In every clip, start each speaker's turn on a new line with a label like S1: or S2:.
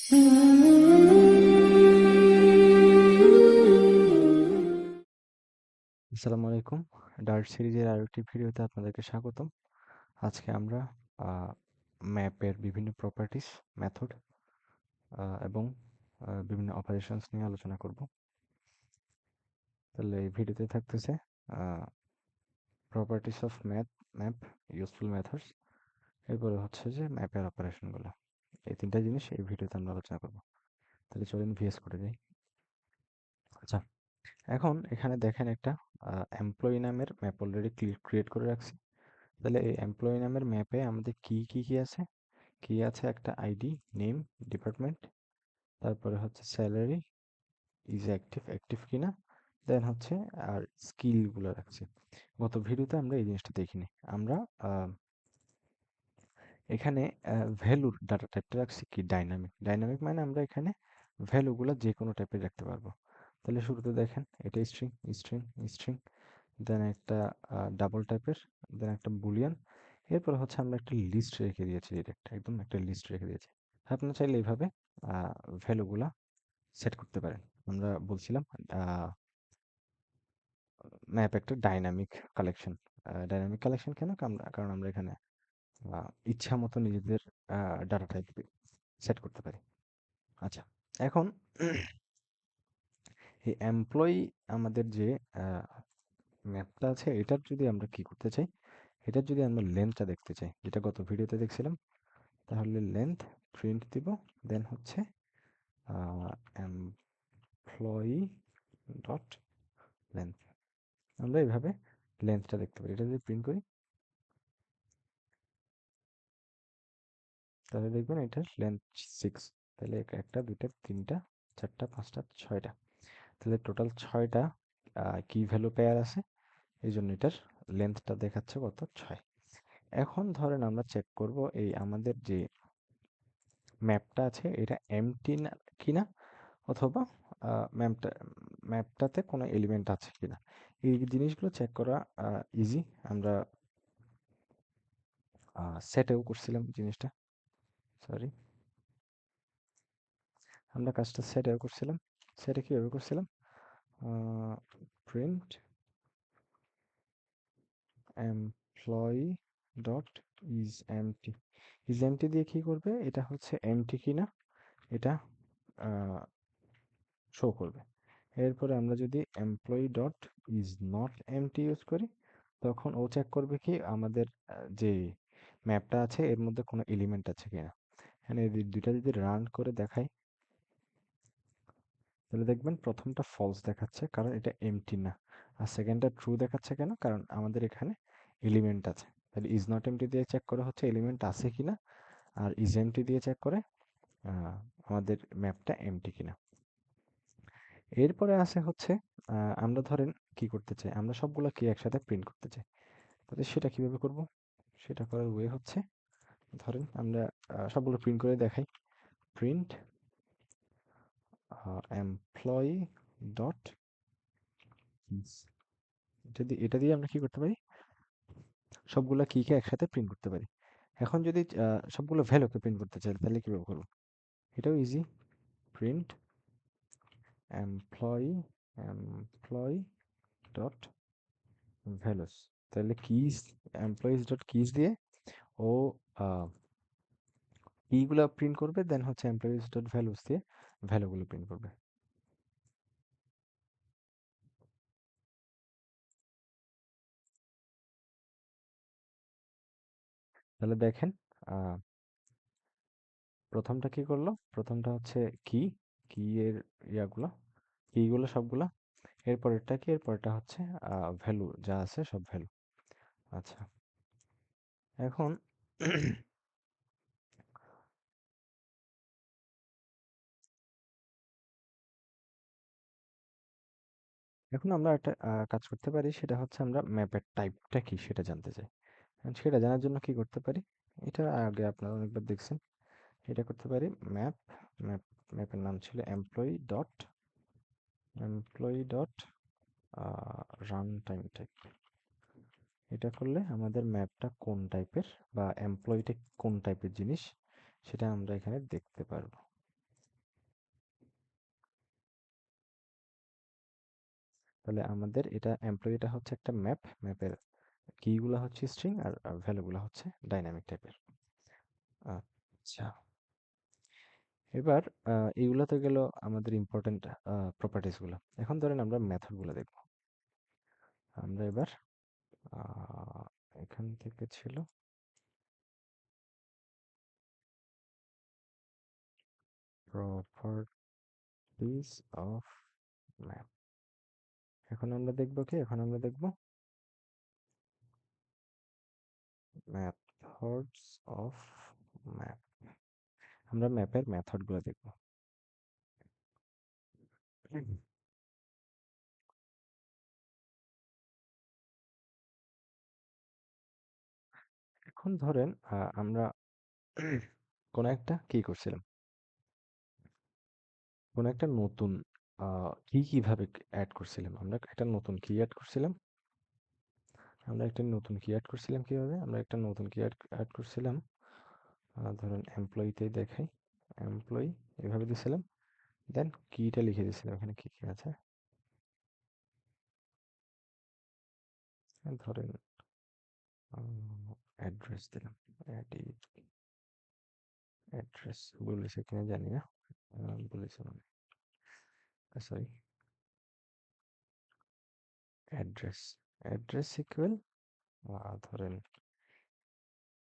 S1: আসসালামু আলাইকুম। ডার্ট সিরিজের আরো একটি ভিডিওতে আপনাদেরকে স্বাগতম। আজকে আমরা ম্যাপের বিভিন্ন প্রপার্টিস, মেথড এবং বিভিন্ন অপারেশনস নিয়ে আলোচনা করব। তাহলে এই ভিডিওতে থাকতেছে properties of map, useful methods, এরপরে হচ্ছে যে ম্যাপের অপারেশনগুলো। এই তিনটা জিনিস এই ভিডিওতে আমরা আলোচনা করব। তাহলে চলুন ভিএস করে যাই। আচ্ছা, এখন এখানে দেখেন একটা এমপ্লয়ি নামের ম্যাপ অলরেডি ক্রিয়েট করে রাখছি। তাহলে এই এমপ্লয়ি নামের ম্যাপে আমাদের কি আছে? কি আছে? একটা আইডি, নেম, ডিপার্টমেন্ট, তারপরে হচ্ছে স্যালারি, ইজ অ্যাক্টিভ কিনা, দেন হচ্ছে আর স্কিলগুলো রাখছি। গত ভিডিওতে আমরা এই জিনিসটা দেখিনি। আমরা এখানে ভ্যালুর ডাটা টাইপটা রাখছি কি ডাইনামিক। ডাইনামিক মানে আমরা এখানে ভ্যালুগুলো যে কোনো টাইপের রাখতে পারবো। তাহলে শুরুতে দেখেন এটা স্ট্রিং স্ট্রিং স্ট্রিং, দেন একটা ডাবল টাইপের, দেন একটা বুলিয়ান, এরপর হচ্ছে আমরা একটা লিস্ট রেখে দিয়েছি, ডিরেক্ট একদম একটা লিস্ট রেখে দিয়েছি। আপনারা চাইলে এইভাবে ভ্যালুগুলা সেট করতে পারেন। আমরা বলছিলাম ম্যাপ একটা ডাইনামিক কালেকশন। ডাইনামিক কালেকশন কেন? কারণ আমরা এখানে ইচ্ছা মতো নিজেদের ডাটা টাইপ সেট করতে পারি। আচ্ছা, এখন এই এমপ্লয়ি আমাদের যে ম্যাপটা আছে, এটার যদি আমরা কি করতে চাই, এটার যদি আমরা লেন্থটা দেখতে চাই, যেটা গত ভিডিওতে দেখছিলাম, তাহলে লেন্থ প্রিন্ট দিব, দেন হচ্ছে এমপ্লয়ি ডট লেন্থ। আমরা এইভাবে লেন্থটা দেখতে পারি। এটা যদি প্রিন্ট করি তাহলে দেখবেন এটার লেন্থ 6। তাহলে একটা, দুইটা, তিনটা, চারটা, পাঁচটা, ছয়টা। তাহলে টোটাল 6টা কি ভ্যালু পেয়ার আছে, এই জন্য এটার লেন্থটা দেখাচ্ছে কত? 6। এখন ধরেন আমরা চেক করব এই আমাদের যে ম্যাপটা আছে এটা এমটি না কিনা, অথবা ম্যাপটা ম্যাপটাতে কোনো এলিমেন্ট আছে কিনা। এই জিনিসগুলো চেক করা ইজি। আমরা সেটেও করছিলাম জিনিসটা, সরি, আমরা কাজটা সেটেও করছিলাম। সেটে কীভাবে করছিলাম? Print employee dot is empty. Is empty দিয়ে কি করবে? এটা হচ্ছে এমটি কিনা এটা শো করবে। এরপরে আমরা যদি employee dot is not empty use করি, তখন ও চেক করবে কি আমাদের যে ম্যাপটা আছে এর মধ্যে কোনো এলিমেন্ট আছে কিনা। এখানে এই দুইটা যদি রান করে দেখাই, তাহলে দেখবেন প্রথমটা ফলস দেখাচ্ছে কারণ এটা এমটি না, আর সেকেন্ডটা ট্রু দেখাচ্ছে কেন? কারণ আমাদের এখানে এলিমেন্ট আছে। তাহলে ইজ নট এমটি দিয়ে চেক করা হচ্ছে এলিমেন্ট আছে কিনা, আর ইজ এমটি দিয়ে চেক করে আমাদের ম্যাপটা এমটি কিনা। এরপরে আছে হচ্ছে আমরা ধরেন কি করতে চাই, আমরা সবগুলো কি একসাথে প্রিন্ট করতে চাই। তাহলে সেটা কিভাবে করব? সেটা করার ওয়ে হচ্ছে, ধরেন আমরা সবগুলো প্রিন্ট করে দেখাই। প্রিন্ট এমপ্লয়ি ডট, এটা দিয়ে আমরা কি করতে পারি? সবগুলা কিকে একসাথে প্রিন্ট করতে পারি। এখন যদি সবগুলো ভ্যালুকে প্রিন্ট করতে চাই তাহলে কিভাবে করব? এটাও easy. Print employee dot values. তাহলে কিজ, এমপ্লয়িজ ডট কিজ দিয়ে ও কিগুলো প্রিন্ট করবে, দেন হচ্ছে এমপ্লয়িজ ডট ভ্যালুস দিয়ে ভ্যালুগুলো প্রিন্ট করবে। তাহলে দেখেন প্রথমটা কি করলো? প্রথমটা হচ্ছে কি, কি এর ইয়াগুলো, কিগুলো সবগুলা। এরপরেরটা কি? এরপরটা হচ্ছে ভ্যালু যা আছে সব ভ্যালু। আচ্ছা, এখন এখন আমরা একটা কাজ করতে পারি, সেটা হচ্ছে আমরা ম্যাপের টাইপটা কি সেটা জানতে চাই। সেটা জানার জন্য কি করতে পারি? এটা আগে আপনারা অনেকবার দেখছেন। এটা করতে পারি ম্যাপ, ম্যাপ ম্যাপের নাম ছিল employee dot run time type. এটা করলে আমাদের ম্যাপটা কোন টাইপের বা এমপ্লয়িটা কোন টাইপের জিনিস সেটা আমরা এখানে দেখতে পারবো। তাহলে আমাদের এটা এমপ্লয়িটা হচ্ছে একটা ম্যাপের কিগুলো হচ্ছে স্ট্রিং আর ভ্যালুগুলো হচ্ছে ডাইনামিক টাইপের। আচ্ছা, এবার এইগুলো তো গেল আমাদের ইম্পর্টেন্ট প্রপার্টিস গুলো। এখন ধরেন আমরা মেথড গুলো দেখব। আমরা এবার আহ, এখান থেকে ছিল প্রপার্টিস অফ ম্যাপ। এখন আমরা দেখব কি, এখন আমরা দেখব মেথডস অফ ম্যাপ। আমরা ম্যাপের মেথড গুলো দেখব। এখন ধরেন আমরা কোন একটা কি করছিলাম, কোন একটা নতুন কি কিভাবে অ্যাড করছিলাম, আমরা একটা নতুন কি অ্যাড করছিলাম। আমরা একটা নতুন কি অ্যাড করছিলাম কিভাবে, আমরা একটা নতুন কি অ্যাড করছিলাম, ধরেন এমপ্লয়িতেই দেখাই, এমপ্লয়ি এভাবে দিয়েছিলাম, দেন কিটা লিখে দিয়েছিলাম এখানে কি কি আছে। ধরেন অ্যাড্রেস দিলাম, অ্যাড্রেস বলেছে কিনা জানি না, বলেছে মানে সরি, অ্যাড্রেস, অ্যাড্রেস ইকুয়াল ধরেন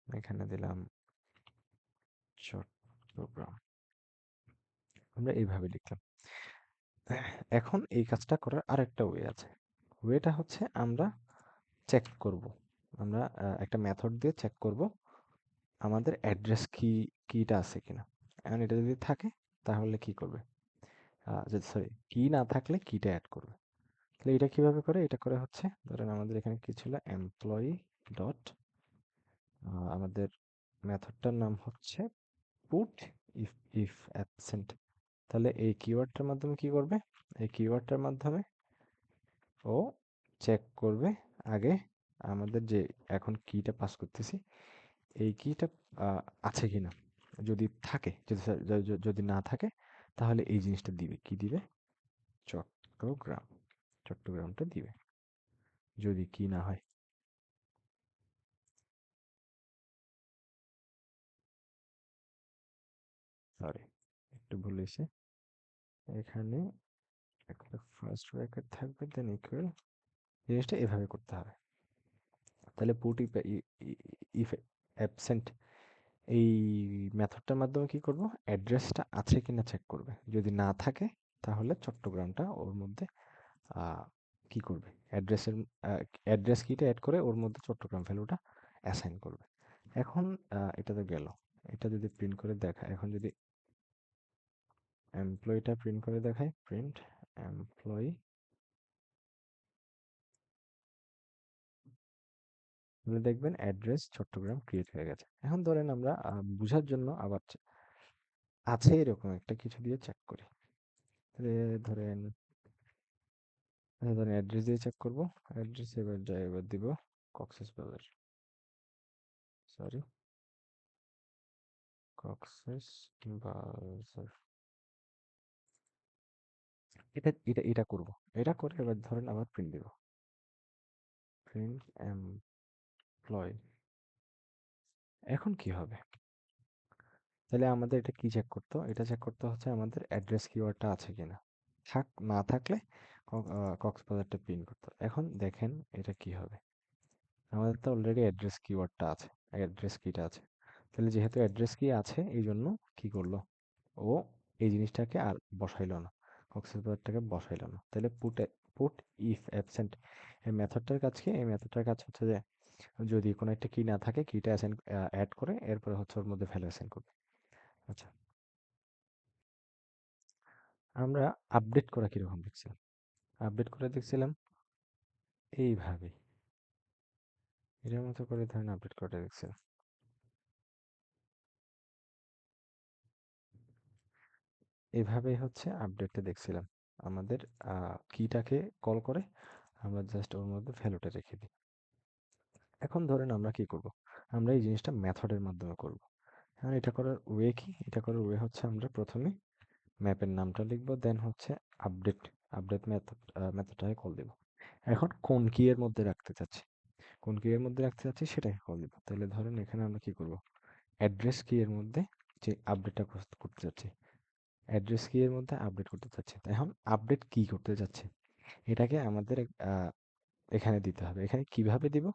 S1: এখানে দিলাম চট্টগ্রাম। আমরা এইভাবে লিখলাম। এখন এই কাজটা করার আরেকটা ওয়ে আছে। ওয়েটা হচ্ছে আমরা চেক করব, আমরা একটা মেথড দিয়ে চেক করব আমাদের অ্যাড্রেস কিটা আছে কিনা। এখন এটা যদি থাকে তাহলে কি করবে, যদি সরি কি না থাকলে কিটা অ্যাড করবে। তাহলে এটা কিভাবে করে, এটা করে হচ্ছে ধরেন আমাদের এখানে কি ছিল, এমপ্লয়ি ডট, আমাদের মেথডটার নাম হচ্ছে পুট ইফ ইফ অ্যাবসেন্ট। তাহলে এই কিওয়ার্ডটার মাধ্যমে কি করবে, এই কিওয়ার্ডটার মাধ্যমে ও চেক করবে আগে আমাদের যে এখন কিটা পাস করতেছি এই কিটা আছে কিনা। যদি থাকে, যদি না থাকে তাহলে এই জিনিসটা দিবে, কি দিবে, চট্টগ্রাম, চট্টগ্রামটা দিবে যদি কি না হয়। সরি, একটু ভুল হয়েছে, এখানে একটা ফার্স্ট ব্র্যাকেট থাকবে দেন ইকুয়াল, জিনিসটা এভাবে করতে হবে। তাহলে পুট ইফ অ্যাবসেন্ট এই মেথডটার মাধ্যমে কি করব, অ্যাড্রেসটা আছে কিনা চেক করবে, যদি না থাকে তাহলে চট্টগ্রামটা ওর মধ্যে কি করবে, অ্যাড্রেস কিটা অ্যাড করে ওর মধ্যে চট্টগ্রাম ভ্যালুটা অ্যাসাইন করবে। এখন এটা তো গেল, এটা যদি প্রিন্ট করে দেখা, এখন যদি এমপ্লয়িটা প্রিন্ট করে দেখায়, প্রিন্ট এমপ্লয়ি, তাহলে দেখবেন অ্যাড্রেস চট্টগ্রাম ক্রিয়েট হয়ে গেছে। এখন ধরেন আমরা বোঝার জন্য আবার আছে এরকম একটা কিছু দিয়ে চেক করি। তাহলে ধরেন ধরেন অ্যাড্রেস দিয়ে চেক করব, অ্যাড্রেস এবার যাই, এবার দিব কক্সেস বাজার, সরি কক্সেস বাজার, এটা করব। এটা করে এবার ধরেন আবার প্রিন্ট দিব, প্রিন্ট এমপ্লয়। এখন কি হবে, তাহলে আমাদের এটা কি চেক করতে, এটা চেক করতে হচ্ছে আমাদের অ্যাড্রেস কিওয়ার্ডটা আছে কিনা, না থাকলে কক্সবাজারটা প্রিন্ট করতে হবে। এখন দেখেন এটা কি হবে, আমাদের তো অলরেডি অ্যাড্রেস কিওয়ার্ডটা আছে, অ্যাড্রেস কিটা আছে। তাহলে যেহেতু অ্যাড্রেস কি আছে এই জন্য কি করলো, ও এই জিনিসটাকে আর বসাইলো না, কক্সবাজারটাকে বসাইলো না। তাহলে পুট ইফ অ্যাবসেন্ট এই মেথডটার কাজ কি, এই মেথডটার কাজ হচ্ছে যে যদি কোনো একটা কি না থাকে কিটা অ্যাসাইন অ্যাড করে এরপরে হচ্ছে ওর মধ্যে ভ্যালু অ্যাসাইন করবে। আচ্ছা, আমরা আপডেট করা কিরকম দেখছিলাম, আপডেট করে দেখছিলাম এইভাবে, এটার মতো করে ধরেন আপডেট করে দেখছিলাম। এভাবেই হচ্ছে আপডেটটা দেখছিলাম, আমাদের কিটাকে কল করে আমরা জাস্ট ওর মধ্যে ভ্যালুটা রেখে দিই। এখন ধরেন আমরা কি করব, আমরা এই জিনিসটা মেথডের মাধ্যমে করব। এখন এটা করার ওয়ে কি, এটা করার ওয়ে হচ্ছে আমরা প্রথমে ম্যাপের নামটা লিখব, দেন হচ্ছে আপডেট, আপডেট মেথডটাকে কল দিব। এখন কোন কি এর মধ্যে রাখতে চাচ্ছি, কোন কি এর মধ্যে রাখতে চাচ্ছি সেটাকে কল দিব। তাহলে ধরেন এখানে আমরা কি করব, অ্যাড্রেস কি এর মধ্যে যে আপডেটটা করতে চাচ্ছি, অ্যাড্রেস কি এর মধ্যে আপডেট করতে চাচ্ছি। তাই এখন আপডেট কি করতে যাচ্ছে এটাকে আমাদের এখানে দিতে হবে। এখানে কিভাবে দিব,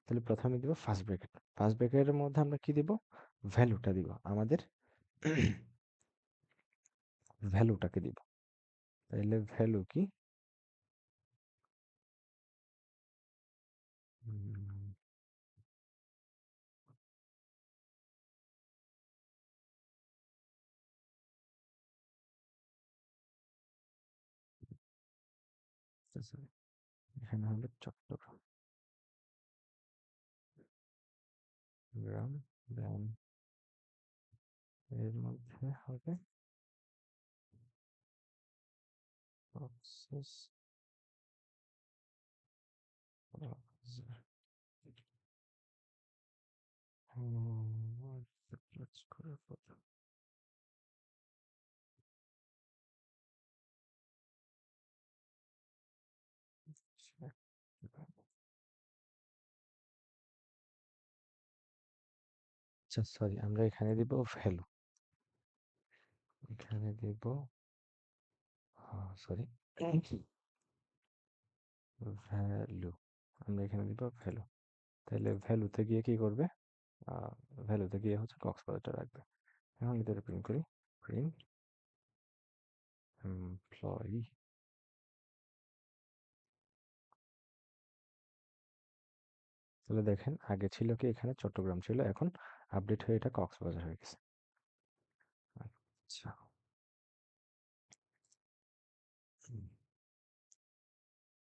S1: তাহলে প্রথমে দিব ফার্স্ট ব্র্যাকেট, ফার্স্ট ব্র্যাকেটের মধ্যে আমরা কি দিব, ভ্যালুটা দিব, আমাদের ভ্যালুটাকে দিব। তাহলে ভ্যালু কি, উম, sorry, এখানে হলো চট্টগ্রাম, গ্রাম, গ্রাম এর মধ্যে হবে প্রসেস browser. Let's করে ফেলতে। আচ্ছা সরি, আমরা এখানে দিব ভ্যালু, এখানে দিব, সরি, ভ্যালু, আমরা এখানে দিব ভ্যালু। তাহলে ভ্যালুতে গিয়ে কি করবে, ভ্যালুতে গিয়ে হচ্ছে কক্সবাজারটা রাখবে। এখন ভিতরে প্রিন্ট করি, প্রিন্ট এমপ্লয়ি। তাহলে দেখেন আগে ছিল কি এখানে চট্টগ্রাম ছিল, এখন আপডেট হয়ে এটা কক্সবাজার হয়ে গেছে। আচ্ছা, হুম,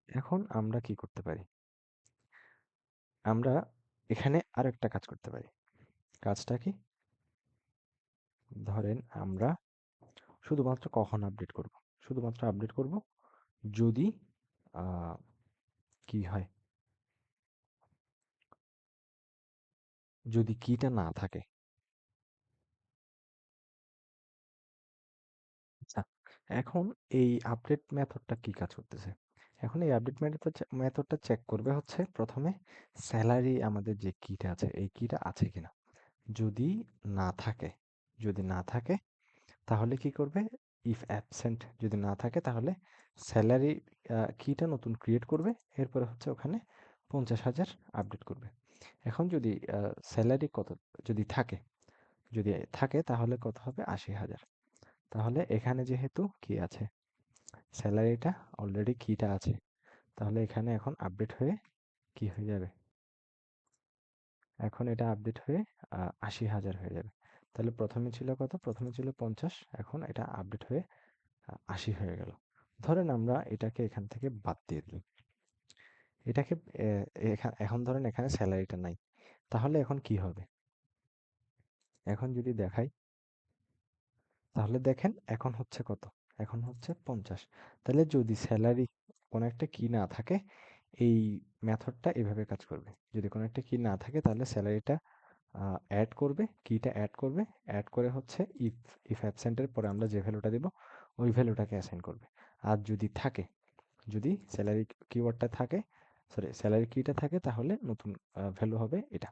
S1: এখন আমরা কি করতে পারি, আমরা এখানে আরো একটা কাজ করতে পারি। কাজটা কি, ধরেন আমরা শুধুমাত্র কখন আপডেট করব, শুধুমাত্র আপডেট করব যদি আহ, কি হয়, যদি কিটা না থাকে। আচ্ছা, এখন এই আপডেট মেথডটা কি কাজ করতেছে, এখন এই আপডেট মেথডটা চেক করবে হচ্ছে প্রথমে স্যালারি, আমাদের যে কিটা আছে এই কিটা আছে কিনা। যদি না থাকে, যদি না থাকে তাহলে কি করবে, ইফ অ্যাবসেন্ট যদি না থাকে তাহলে স্যালারি কিটা নতুন ক্রিয়েট করবে, এরপরে হচ্ছে ওখানে 50,000 আপডেট করবে। এখন যদি স্যালারি কত, যদি থাকে, যদি থাকে তাহলে কত হবে, 80,000। তাহলে এখানে যেহেতু কি আছে, স্যালারিটা অলরেডি কিটা আছে, তাহলে এখানে এখন আপডেট হয়ে কি হয়ে যাবে, এখন এটা আপডেট হয়ে 80,000 হয়ে যাবে। তাহলে প্রথমে ছিল কত, প্রথমে ছিল 50, এখন এটা আপডেট হয়ে 80 হয়ে গেল। ধরেন আমরা এটাকে এখান থেকে বাদ দিয়ে দিই, এটাকে এখন ধরেন এখানে স্যালারিটা নাই, তাহলে এখন কি হবে, এখন যদি দেখাই তাহলে দেখেন এখন হচ্ছে কত, এখন হচ্ছে 50। তাহলে যদি স্যালারি কোনো একটা কি না থাকে, এই মেথডটা এভাবে কাজ করবে, যদি কোনো একটা কি না থাকে তাহলে স্যালারিটা অ্যাড করবে, কিটা অ্যাড করবে, অ্যাড করে হচ্ছে ইফ ইফ অ্যাবসেন্টের পরে আমরা যে ভ্যালুটা দেব ওই ভ্যালুটাকে অ্যাসাইন করবে। আর যদি থাকে, যদি স্যালারি কিওয়ার্ডটা থাকে, সরি স্যালারি কিটা থাকে তাহলে নতুন ভ্যালু হবে এটা।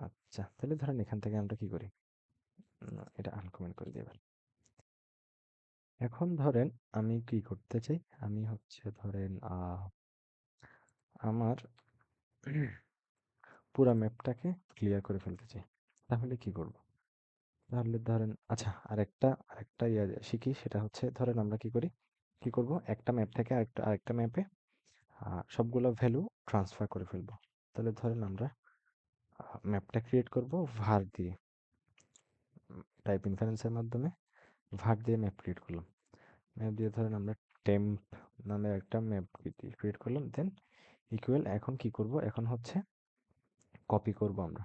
S1: আচ্ছা, তাহলে ধরেন এখান থেকে আমরা কি করি, এটা আনকমেন্ট করে দিই এবার। এখন ধরেন আমি কি করতে চাই, আমি হচ্ছে ধরেন আমার পুরা ম্যাপটাকে ক্লিয়ার করে ফেলতে চাই। তাহলে কি করব, তাহলে ধরেন আচ্ছা আরেকটা শিখি, সেটা হচ্ছে ধরেন আমরা কি করি, কি করব, একটা ম্যাপ থেকে আরেকটা আরেকটা ম্যাপে সবগুলো ভ্যালু ট্রান্সফার করে ফেলবো। তাহলে ধরেন আমরা ম্যাপটা ক্রিয়েট করব var দিয়ে, টাইপ ইনফারেন্সের মাধ্যমে var দিয়ে ম্যাপ ক্রিয়েট করলাম। ম্যাপ দিয়ে ধরেন আমরা টেম্প নামে একটা ম্যাপ ক্রিয়েট করলাম, দেন ইকুয়াল, এখন কি করব, এখন হচ্ছে কপি করব আমরা।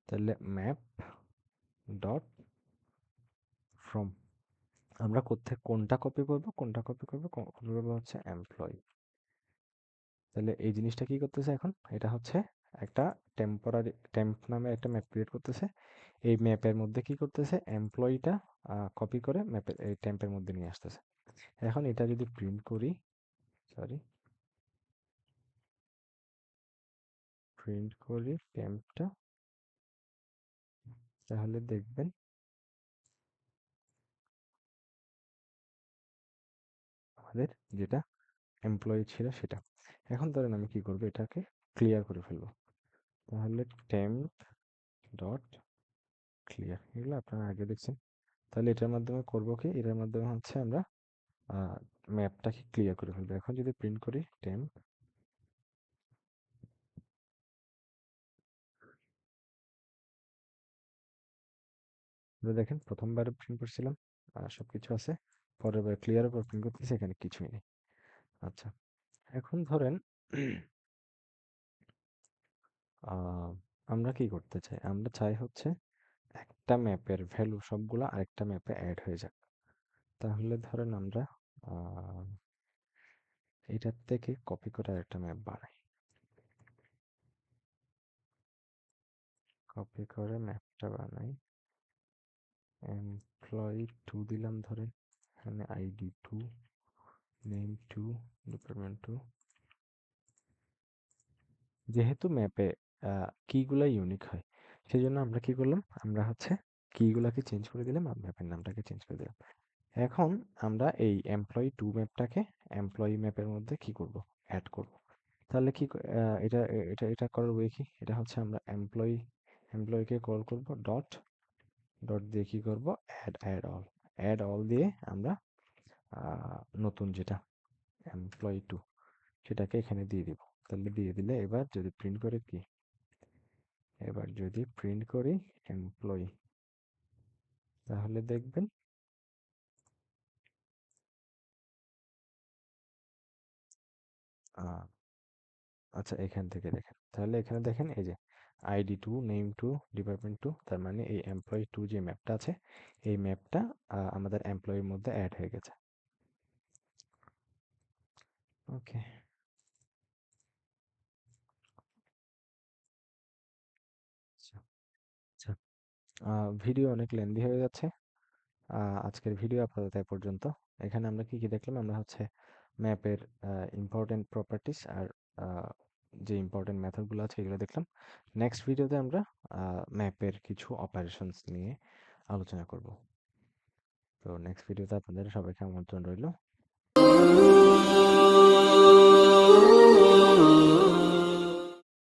S1: তাহলে ম্যাপ ডট ফ্রম, আমরা কোথায় কোনটা কপি করব, কোনটা কপি করব, কপি করব হচ্ছে এমপ্লয়ি। তাহলে এই জিনিসটা কি করতেছে এখন, এটা হচ্ছে একটা টেম্পোরারি টেম্প নামে একটা ম্যাপ ক্রিয়েট করতেছে, এই ম্যাপের মধ্যে কি করতেছে, এমপ্লয়িটা কপি করে ম্যাপের এই টেম্পের মধ্যে নিয়ে আসতেছে। এখন এটা যদি প্রিন্ট করি, সরি, প্রিন্ট করি টেম্পটা, তাহলে দেখবেন আমাদের যেটা এমপ্লয়ি ছিল সেটা। এখন ধরেন আমি কি করব, এটাকে ক্লিয়ার করে ফেলবো। তাহলে টেম্প ডট ক্লিয়ার, এগুলো আপনারা আগে দেখছেন। তাহলে এটার মাধ্যমে করব কি, এটার মাধ্যমে হচ্ছে আমরা ম্যাপটাকে ক্লিয়ার করে ফেলবো। এখন যদি প্রিন্ট করি টেম্প, দেখেন প্রথমবারে প্রিন্ট করছিলাম সবকিছু আছে, পরের বার ক্লিয়ারের পর প্রিন্ট করতেছি, এখানে কিছুই নেই। আচ্ছা, এখন ধরেন আহ, আমরা কি করতে চাই, আমরা চাই হচ্ছে একটা ম্যাপের ভ্যালু সবগুলা আরেকটা ম্যাপে অ্যাড হয়ে যাক। তাহলে ধরেন আমরা আহ, এটার থেকে কপি করে আরেকটা ম্যাপ বানাই। কপি করে ম্যাপটা বানাই, এমপ্লয়ি টু দিলাম ধরেন, এখানে ID two, name two, department two. যেহেতু ম্যাপে কিগুলা ইউনিক হয়, সেই জন্য আমরা কি করলাম, আমরা হচ্ছে কিগুলাকে চেঞ্জ করে দিলাম আর ম্যাপের নামটাকে চেঞ্জ করে দিলাম। এখন আমরা এই এমপ্লয়ি টু ম্যাপটাকে এমপ্লয়ি ম্যাপের মধ্যে কি করব, অ্যাড করব। তাহলে কি এটা করার ওয়ে কি, এটা হচ্ছে আমরা এমপ্লয়িকে কল করব, ডট ডট দিয়ে কি করব, অ্যাড অল দিয়ে আমরা নতুন যেটা এমপ্লয়ি টু সেটাকে এখানে দিয়ে দিব। তাহলে দিয়ে দিলে এবার যদি প্রিন্ট করে কি, এবার যদি প্রিন্ট করি এমপ্লয়ি, তাহলে দেখবেন আহ, আচ্ছা এখান থেকে দেখেন, তাহলে এখানে দেখেন এই যে ID two, name two, department two, তার মানে এই এমপ্লয়ি টু যে ম্যাপটা আছে, এই ম্যাপটা আমাদের এমপ্লয়ির মধ্যে অ্যাড হয়ে গেছে। ওকে, আচ্ছা আচ্ছা, ভিডিও অনেক লেন্দি হয়ে যাচ্ছে। আজকের ভিডিও আপাতত এ পর্যন্ত। এখানে আমরা কি কি দেখলাম, আমরা হচ্ছে ম্যাপের ইম্পর্টেন্ট প্রপার্টিস আর আহ, যে ইম্পর্টেন্ট মেথডগুলো আছে এগুলো দেখলাম। নেক্সট ভিডিওতে আমরা ম্যাপের কিছু অপারেশনস নিয়ে আলোচনা করব। তো নেক্সট ভিডিওতে আপনাদের সবাইকে আমন্ত্রণ রইল।